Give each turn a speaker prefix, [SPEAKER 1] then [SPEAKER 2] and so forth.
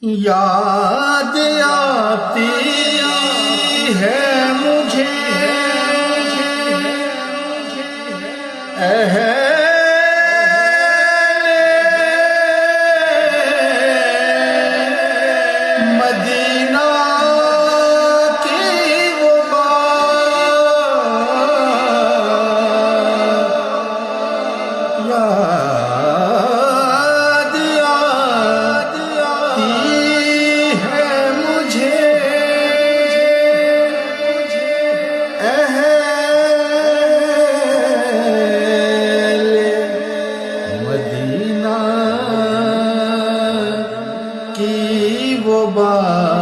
[SPEAKER 1] یاد آتی ہے مجھے اہل مدینہ کی وہ بات، یاد آتی ہے مجھے اہل مدینہ کی وہ بات۔